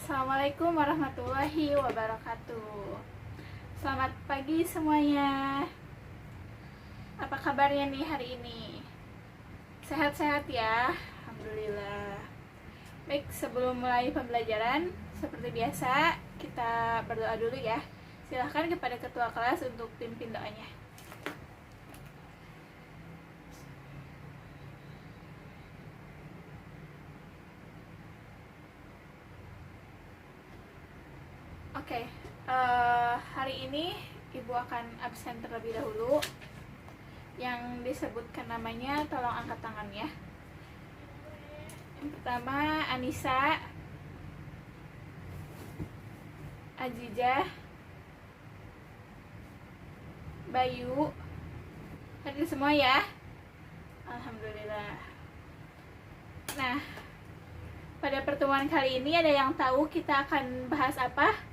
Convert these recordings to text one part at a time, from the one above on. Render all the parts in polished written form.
Assalamualaikum warahmatullahi wabarakatuh. Selamat pagi semuanya. Apa kabarnya nih hari ini? Sehat-sehat ya? Alhamdulillah. Baik, sebelum mulai pembelajaran, seperti biasa kita berdoa dulu ya. Silahkan kepada ketua kelas untuk pimpin doanya. Oke, hari ini Ibu akan absen terlebih dahulu. Yang disebutkan namanya tolong angkat tangan ya. Yang pertama Anissa, Azizah, Bayu. Hadir semua ya. Alhamdulillah. Nah, pada pertemuan kali ini ada yang tahu kita akan bahas apa?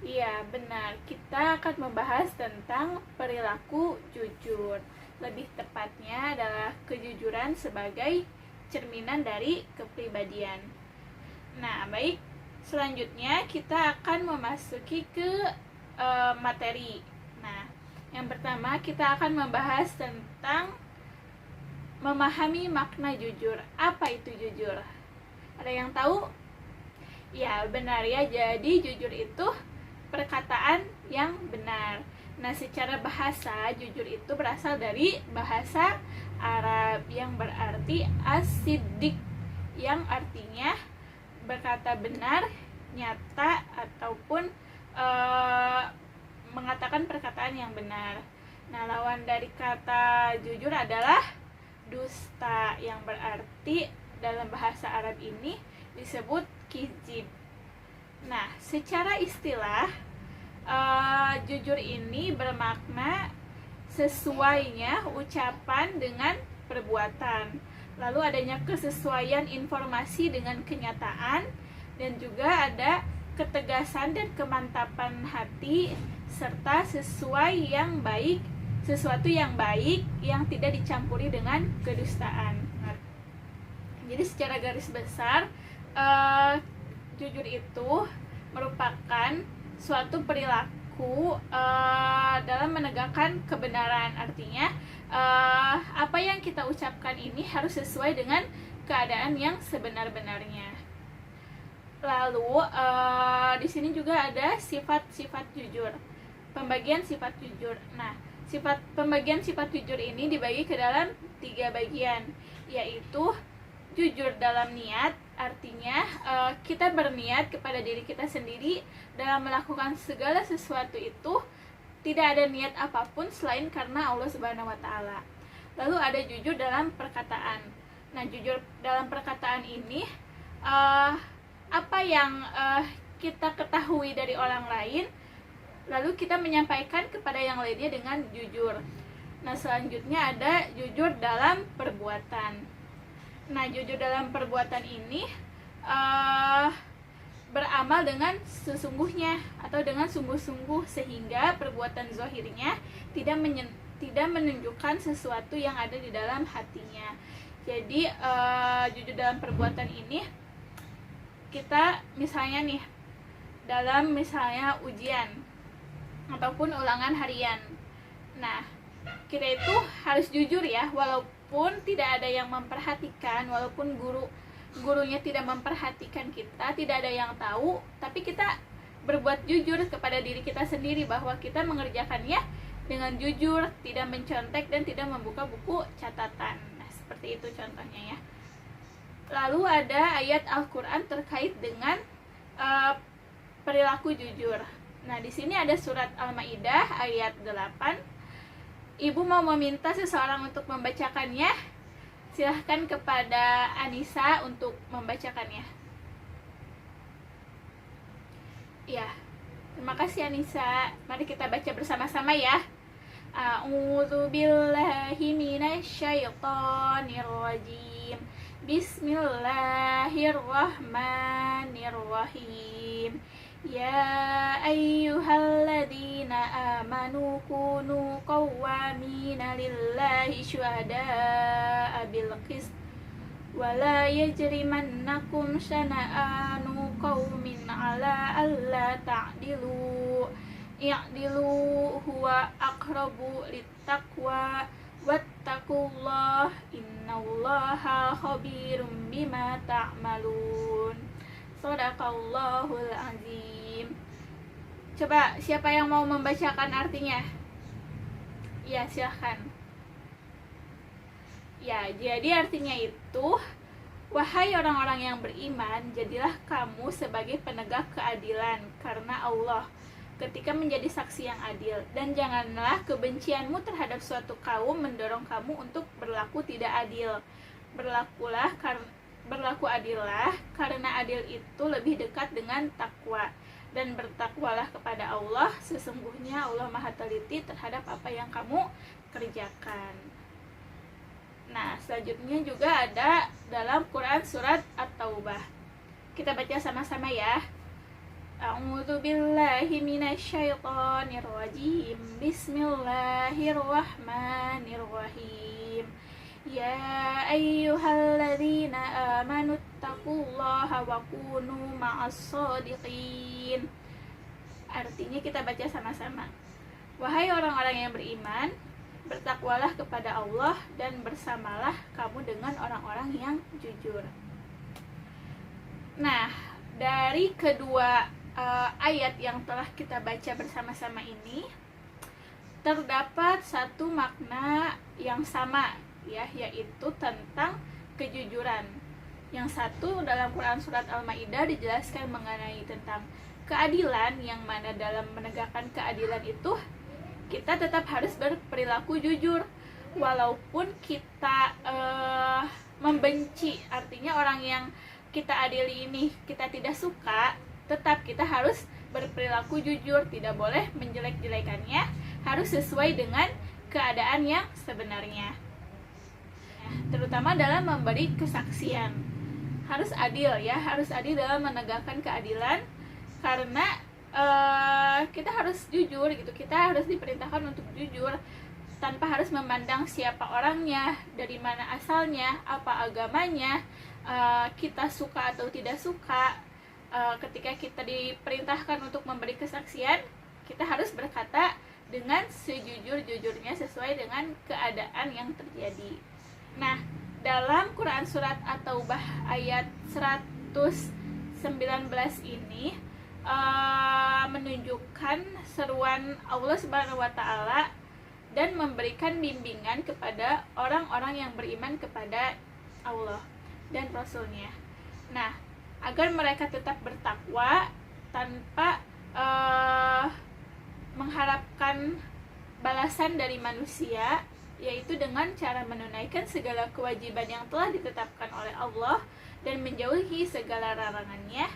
Iya, benar. Kita akan membahas tentang perilaku jujur. Lebih tepatnya adalah kejujuran sebagai cerminan dari kepribadian. Nah, baik. Selanjutnya kita akan memasuki ke materi. Nah, yang pertama kita akan membahas tentang memahami makna jujur. Apa itu jujur? Ada yang tahu? Ya, benar ya. Jadi jujur itu perkataan yang benar. Nah, secara bahasa, jujur itu berasal dari bahasa Arab yang berarti as-siddiq, yang artinya berkata benar, nyata, ataupun mengatakan perkataan yang benar. Nah, lawan dari kata jujur adalah dusta, yang berarti dalam bahasa Arab ini disebut kizib. Nah, secara istilah, jujur ini bermakna sesuainya ucapan dengan perbuatan, lalu adanya kesesuaian informasi dengan kenyataan, dan juga ada ketegasan dan kemantapan hati, serta sesuatu yang baik yang tidak dicampuri dengan kedustaan. Nah, jadi secara garis besar, jujur itu merupakan suatu perilaku dalam menegakkan kebenaran. Artinya apa yang kita ucapkan ini harus sesuai dengan keadaan yang sebenar-benarnya. Lalu di sini juga ada sifat-sifat jujur, pembagian sifat jujur. Nah, pembagian sifat jujur ini dibagi ke dalam 3 bagian, yaitu jujur dalam niat. Artinya kita berniat kepada diri kita sendiri dalam melakukan segala sesuatu itu tidak ada niat apapun selain karena Allah Subhanahu wa taala. Lalu ada jujur dalam perkataan. Nah, jujur dalam perkataan ini apa yang kita ketahui dari orang lain, lalu kita menyampaikan kepada yang lainnya dengan jujur. Nah, selanjutnya ada jujur dalam perbuatan. Nah, jujur dalam perbuatan ini beramal dengan sesungguhnya atau dengan sungguh-sungguh, sehingga perbuatan zahirnya tidak menunjukkan sesuatu yang ada di dalam hatinya. Jadi jujur dalam perbuatan ini, kita misalnya nih, dalam misalnya ujian ataupun ulangan harian. Nah, kita itu harus jujur ya, walaupun tidak ada yang memperhatikan, walaupun gurunya tidak memperhatikan kita, tidak ada yang tahu, tapi kita berbuat jujur kepada diri kita sendiri bahwa kita mengerjakannya dengan jujur, tidak mencontek dan tidak membuka buku catatan. Nah, seperti itu contohnya ya. Lalu ada ayat Al-Qur'an terkait dengan perilaku jujur. Nah, di sini ada surat Al-Maidah ayat 8. Ibu mau meminta seseorang untuk membacakannya. Silahkan kepada Anissa untuk membacakannya. Ya, terima kasih Anissa. Mari kita baca bersama-sama ya. A'udzu billahi minasyaitonir rajim. Bismillahirrahmanirrahim. Ya ayyuhalladzina amanu kunu qawwamina lillahi syuhada'a bil qist wala yajrimannakum syana'anu qaumin ala alla ta'dilu i'dilu huwa aqrabu littaqwa wattaqullah innallaha khabirum bima ta'malun. Shadaqallahul azim. Coba siapa yang mau membacakan artinya? Ya, silahkan. Ya, jadi artinya itu, wahai orang-orang yang beriman, jadilah kamu sebagai penegak keadilan karena Allah ketika menjadi saksi yang adil, dan janganlah kebencianmu terhadap suatu kaum mendorong kamu untuk berlaku tidak adil. Berlaku adillah, karena adil itu lebih dekat dengan takwa, dan bertakwalah kepada Allah, sesungguhnya Allah Maha teliti terhadap apa yang kamu kerjakan. Nah, selanjutnya juga ada dalam Quran surat At-Taubah. Kita baca sama-sama ya. A'udzu billahi minasyaitonir rajim. Bismillahirrahmanirrahim. Ya ayyuhalladzina amanu taqullaha wa kunu ma'as shadiqin. Artinya kita baca sama-sama. Wahai orang-orang yang beriman, bertakwalah kepada Allah dan bersamalah kamu dengan orang-orang yang jujur. Nah, dari kedua ayat yang telah kita baca bersama-sama ini terdapat satu makna yang sama, ya, yaitu tentang kejujuran. Yang satu dalam Quran surat Al-Maidah dijelaskan mengenai tentang keadilan, yang mana dalam menegakkan keadilan itu kita tetap harus berperilaku jujur walaupun kita membenci, artinya orang yang kita adili ini kita tidak suka, tetap kita harus berperilaku jujur, tidak boleh menjelek-jelekannya, harus sesuai dengan keadaan yang sebenarnya. Terutama dalam memberi kesaksian harus adil, ya, harus adil dalam menegakkan keadilan, karena kita harus jujur gitu, kita harus diperintahkan untuk jujur tanpa harus memandang siapa orangnya, dari mana asalnya, apa agamanya, kita suka atau tidak suka. Ketika kita diperintahkan untuk memberi kesaksian, kita harus berkata dengan sejujur-jujurnya sesuai dengan keadaan yang terjadi. Nah, dalam Quran surat At-Taubah ayat 119 ini menunjukkan seruan Allah Subhanahu wa taala dan memberikan bimbingan kepada orang-orang yang beriman kepada Allah dan Rasul-Nya. Nah, agar mereka tetap bertakwa tanpa mengharapkan balasan dari manusia, yaitu dengan cara menunaikan segala kewajiban yang telah ditetapkan oleh Allah dan menjauhi segala larangannya,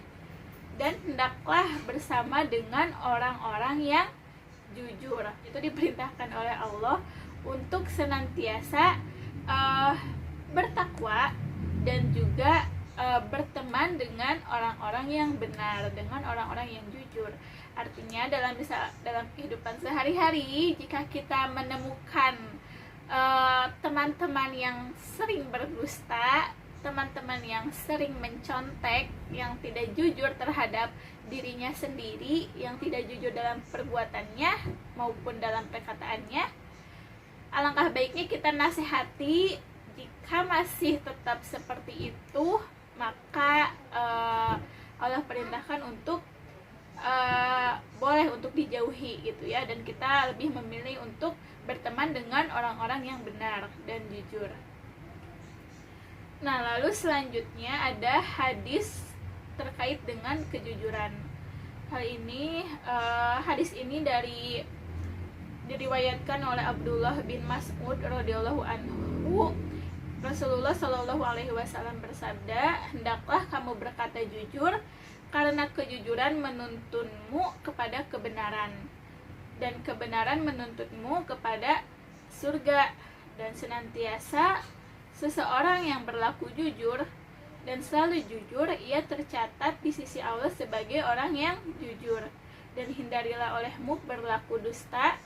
dan hendaklah bersama dengan orang-orang yang jujur. Itu diperintahkan oleh Allah untuk senantiasa bertakwa dan juga berteman dengan orang-orang yang benar, dengan orang-orang yang jujur. Artinya dalam kehidupan sehari-hari, jika kita menemukan teman-teman yang sering berdusta, teman-teman yang sering mencontek, yang tidak jujur terhadap dirinya sendiri, yang tidak jujur dalam perbuatannya maupun dalam perkataannya, alangkah baiknya kita nasihati. Jika masih tetap seperti itu, maka Allah perintahkan untuk boleh untuk dijauhi gitu ya, dan kita lebih memilih untuk berteman dengan orang-orang yang benar dan jujur. Nah, lalu selanjutnya ada hadis terkait dengan kejujuran. Hadis ini diriwayatkan oleh Abdullah bin Mas'ud radhiyallahu anhu. Rasulullah Shallallahu alaihi wasallam bersabda, "Hendaklah kamu berkata jujur, karena kejujuran menuntunmu kepada kebenaran, dan kebenaran menuntutmu kepada surga, dan senantiasa seseorang yang berlaku jujur dan selalu jujur, ia tercatat di sisi Allah sebagai orang yang jujur. Dan hindarilah olehmu berlaku dusta,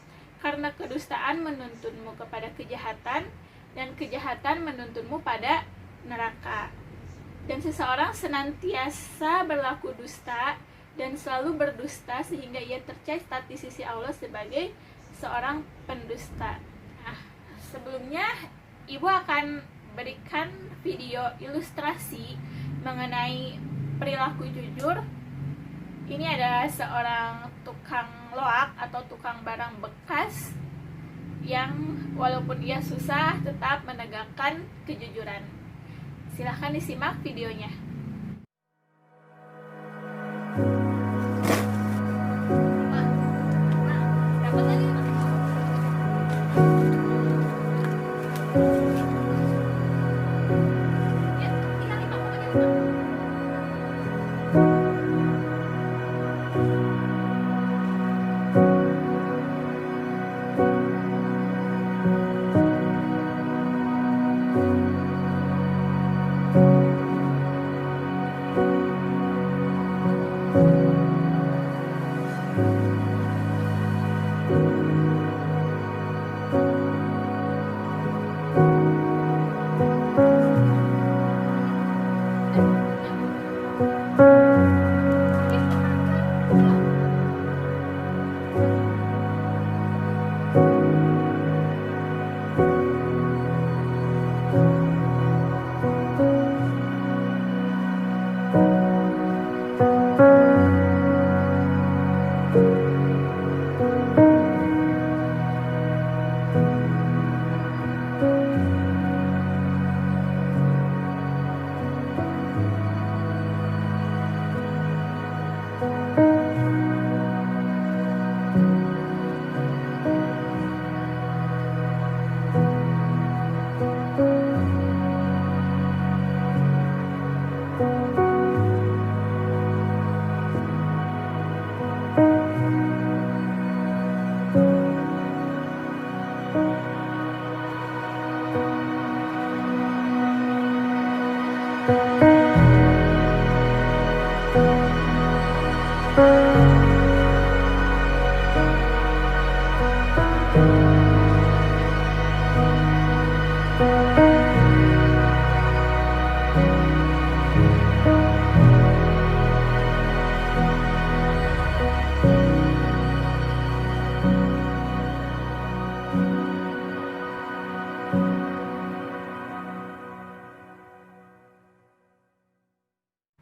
karena kedustaan menuntunmu kepada kejahatan, dan kejahatan menuntunmu pada neraka. Dan seseorang senantiasa berlaku dusta dan selalu berdusta sehingga ia tercatat di sisi Allah sebagai seorang pendusta. Nah, sebelumnya Ibu akan berikan video ilustrasi mengenai perilaku jujur. Ini adalah seorang tukang loak atau tukang barang bekas yang walaupun ia susah tetap menegakkan kejujuran. Silahkan disimak videonya.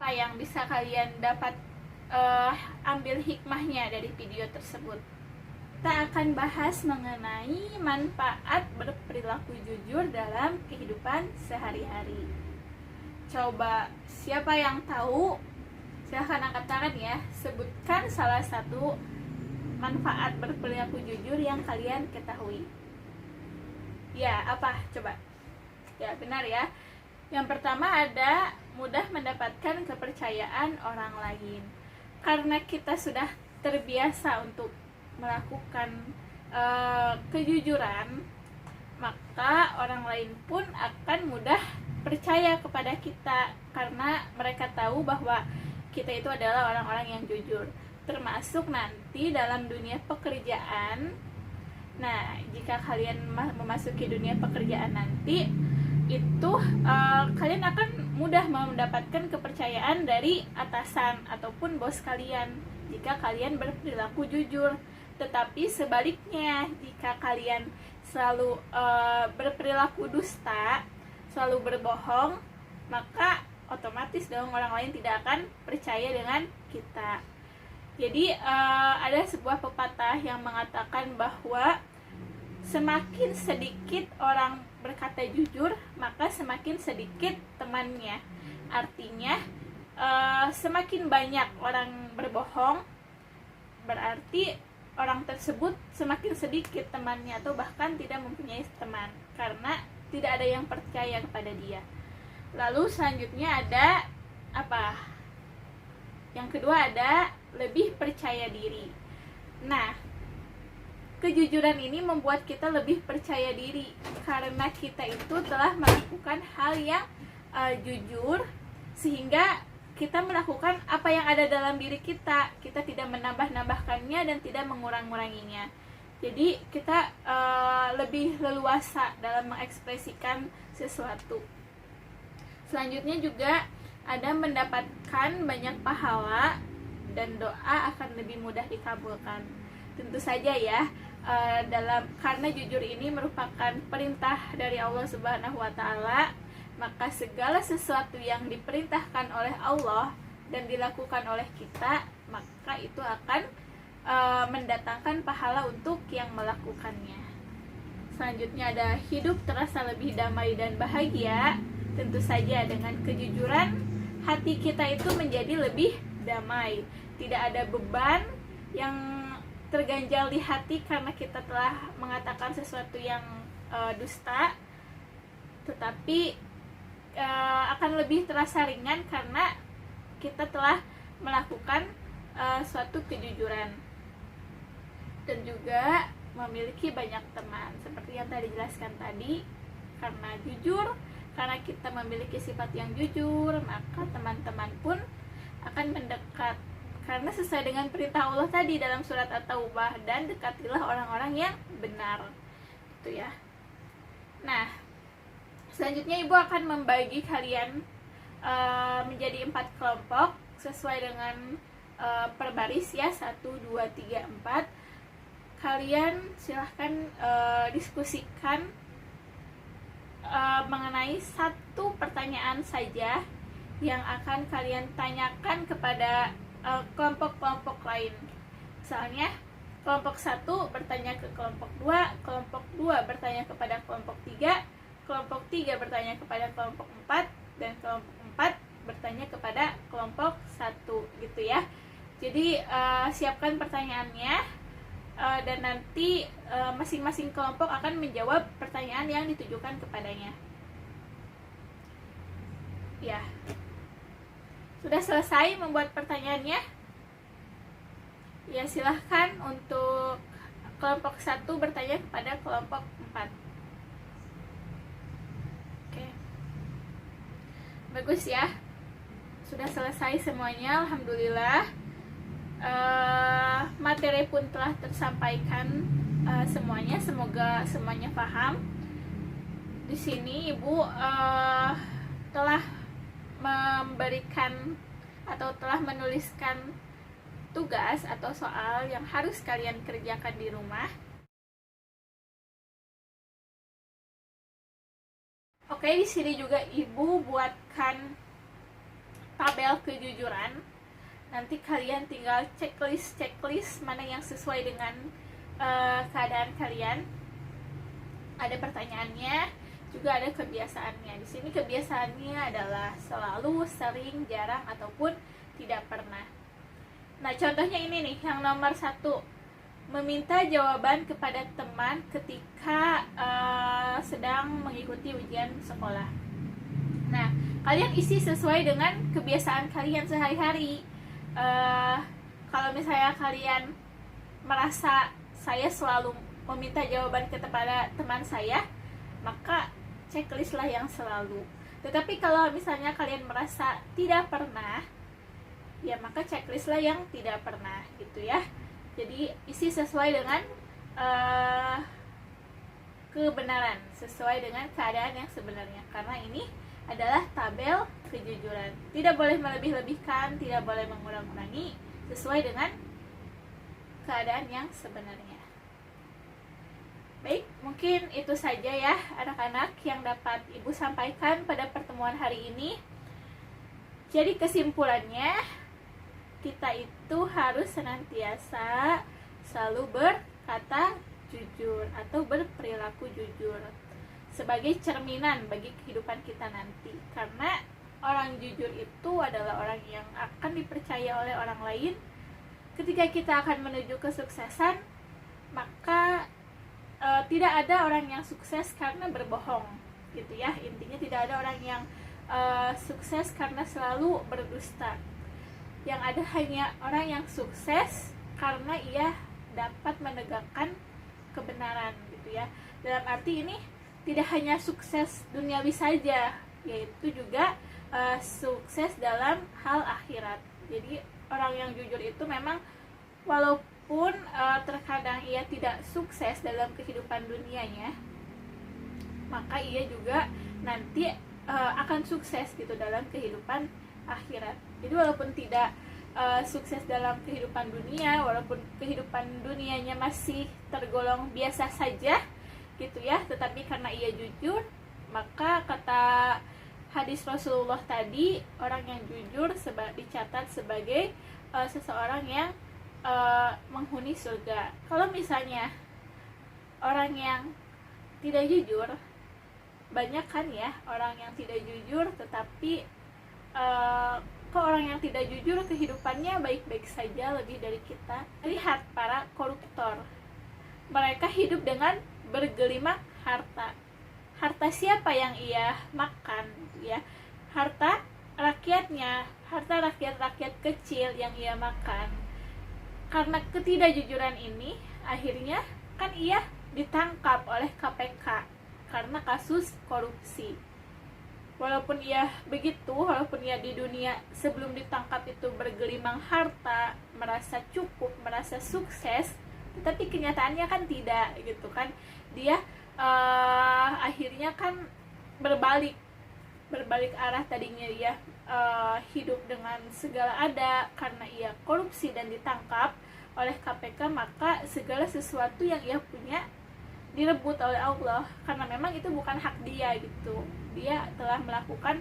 Apa yang bisa kalian dapat ambil hikmahnya dari video tersebut? Kita akan bahas mengenai manfaat berperilaku jujur dalam kehidupan sehari-hari. Coba siapa yang tahu? Silahkan angkat tangan ya. Sebutkan salah satu manfaat berperilaku jujur yang kalian ketahui. Ya, apa? Coba. Ya, benar ya. Yang pertama ada mudah mendapatkan kepercayaan orang lain. Karena kita sudah terbiasa untuk melakukan kejujuran, maka orang lain pun akan mudah percaya kepada kita karena mereka tahu bahwa kita itu adalah orang-orang yang jujur. Termasuk nanti dalam dunia pekerjaan. Nah, jika kalian memasuki dunia pekerjaan nanti, itu kalian akan mudah mendapatkan kepercayaan dari atasan ataupun bos kalian jika kalian berperilaku jujur. Tetapi sebaliknya, jika kalian selalu berperilaku dusta, selalu berbohong, maka otomatis dong orang lain tidak akan percaya dengan kita. Jadi ada sebuah pepatah yang mengatakan bahwa semakin sedikit orang berkata jujur, maka semakin sedikit temannya. Artinya semakin banyak orang berbohong, berarti orang tersebut semakin sedikit temannya atau bahkan tidak mempunyai teman karena tidak ada yang percaya kepada dia. Lalu selanjutnya ada apa? Yang kedua ada lebih percaya diri. Nah, kejujuran ini membuat kita lebih percaya diri karena kita itu telah melakukan hal yang jujur, sehingga kita melakukan apa yang ada dalam diri kita. Kita tidak menambah-nambahkannya dan tidak mengurang-nguranginya. Jadi kita lebih leluasa dalam mengekspresikan sesuatu. Selanjutnya juga ada mendapatkan banyak pahala dan doa akan lebih mudah dikabulkan. Tentu saja ya, karena jujur ini merupakan perintah dari Allah Subhanahu wa taala, maka segala sesuatu yang diperintahkan oleh Allah dan dilakukan oleh kita, maka itu akan mendatangkan pahala untuk yang melakukannya. Selanjutnya ada hidup terasa lebih damai dan bahagia. Tentu saja dengan kejujuran hati kita itu menjadi lebih damai. Tidak ada beban yang terganjal di hati karena kita telah mengatakan sesuatu yang dusta, tetapi akan lebih terasa ringan karena kita telah melakukan suatu kejujuran. Dan juga memiliki banyak teman seperti yang tadi dijelaskan tadi. Karena jujur, karena kita memiliki sifat yang jujur, maka teman-teman pun akan mendekat karena sesuai dengan perintah Allah tadi dalam surat At-Taubah, dan dekatilah orang-orang yang benar. Itu ya. Nah, selanjutnya ibu akan membagi kalian menjadi 4 kelompok sesuai dengan per baris ya, 1, 2, 3, 4. Kalian silahkan diskusikan mengenai satu pertanyaan saja yang akan kalian tanyakan kepada kelompok-kelompok lain. Misalnya kelompok 1 bertanya ke kelompok 2, kelompok 2 bertanya kepada kelompok 3, kelompok 3 bertanya kepada kelompok 4, dan kelompok 4 bertanya kepada kelompok 1 gitu ya. Jadi siapkan pertanyaannya, dan nanti masing-masing kelompok akan menjawab pertanyaan yang ditujukan kepadanya. Ya. Sudah selesai membuat pertanyaannya? Ya, silahkan untuk kelompok 1 bertanya kepada kelompok 4. Oke. Bagus ya. Sudah selesai semuanya, alhamdulillah. Materi pun telah tersampaikan semuanya, semoga semuanya paham. Di sini ibu telah memberikan atau telah menuliskan tugas atau soal yang harus kalian kerjakan di rumah. Oke, di sini juga ibu buatkan tabel kejujuran. Nanti kalian tinggal checklist mana yang sesuai dengan keadaan kalian. Ada pertanyaannya, juga ada kebiasaannya. Di sini kebiasaannya adalah selalu, sering, jarang, ataupun tidak pernah. Nah, contohnya ini nih, yang nomor 1, meminta jawaban kepada teman ketika sedang mengikuti ujian sekolah. Nah, kalian isi sesuai dengan kebiasaan kalian sehari-hari. Kalau misalnya kalian merasa saya selalu meminta jawaban kepada teman saya, maka checklistlah yang selalu. Tetapi kalau misalnya kalian merasa tidak pernah, ya maka checklistlah yang tidak pernah gitu ya. Jadi isi sesuai dengan kebenaran, sesuai dengan keadaan yang sebenarnya, karena ini adalah tabel kejujuran. Tidak boleh melebih-lebihkan, tidak boleh mengurang-urangi, sesuai dengan keadaan yang sebenarnya. Baik, mungkin itu saja ya anak-anak yang dapat ibu sampaikan pada pertemuan hari ini. Jadi kesimpulannya, kita itu harus senantiasa selalu berkata jujur atau berperilaku jujur sebagai cerminan bagi kehidupan kita nanti. Karena orang jujur itu adalah orang yang akan dipercaya oleh orang lain. Ketika kita akan menuju kesuksesan, maka tidak ada orang yang sukses karena berbohong gitu ya. Intinya tidak ada orang yang sukses karena selalu berdusta. Yang ada hanya orang yang sukses karena ia dapat menegakkan kebenaran gitu ya. Dalam arti ini tidak hanya sukses duniawi saja, yaitu juga sukses dalam hal akhirat. Jadi orang yang jujur itu memang walaupun terkadang ia tidak sukses dalam kehidupan dunianya, maka ia juga nanti akan sukses gitu dalam kehidupan akhirat. Jadi walaupun tidak sukses dalam kehidupan dunia, walaupun kehidupan dunianya masih tergolong biasa saja gitu ya, tetapi karena ia jujur, maka kata hadis Rasulullah tadi, orang yang jujur dicatat sebagai seseorang yang menghuni surga. Kalau misalnya orang yang tidak jujur, banyak kan ya orang yang tidak jujur, tetapi kok orang yang tidak jujur kehidupannya baik-baik saja lebih dari kita. Lihat para koruptor, mereka hidup dengan bergelimang harta. Harta siapa yang ia makan ya? Harta rakyatnya, harta rakyat-rakyat kecil yang ia makan. Karena ketidakjujuran ini, akhirnya kan ia ditangkap oleh KPK karena kasus korupsi. Walaupun ia begitu, walaupun ia di dunia sebelum ditangkap itu bergelimang harta, merasa cukup, merasa sukses, tetapi kenyataannya kan tidak gitu kan. Dia akhirnya kan berbalik arah. Tadinya dia hidup dengan segala ada, karena ia korupsi dan ditangkap oleh KPK, maka segala sesuatu yang ia punya direbut oleh Allah, karena memang itu bukan hak dia gitu. Dia telah melakukan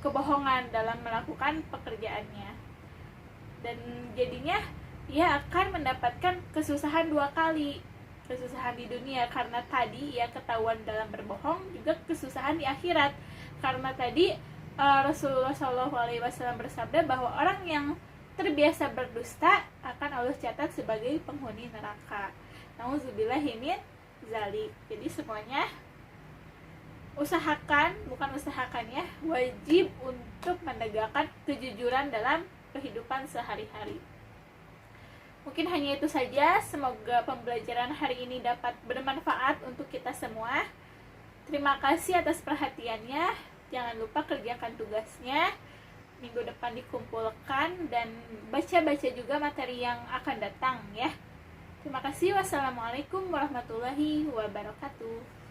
kebohongan dalam melakukan pekerjaannya, dan jadinya ia akan mendapatkan kesusahan dua kali. Kesusahan di dunia karena tadi ia ketahuan dalam berbohong, juga kesusahan di akhirat karena tadi Rasulullah SAW bersabda bahwa orang yang terbiasa berdusta akan Allah catat sebagai penghuni neraka. Nauzubillahi min zalik. Jadi semuanya wajib untuk menegakkan kejujuran dalam kehidupan sehari-hari. Mungkin hanya itu saja. Semoga pembelajaran hari ini dapat bermanfaat untuk kita semua. Terima kasih atas perhatiannya. Jangan lupa kerjakan tugasnya. Minggu depan dikumpulkan dan baca-baca juga materi yang akan datang ya. Terima kasih. Wassalamualaikum warahmatullahi wabarakatuh.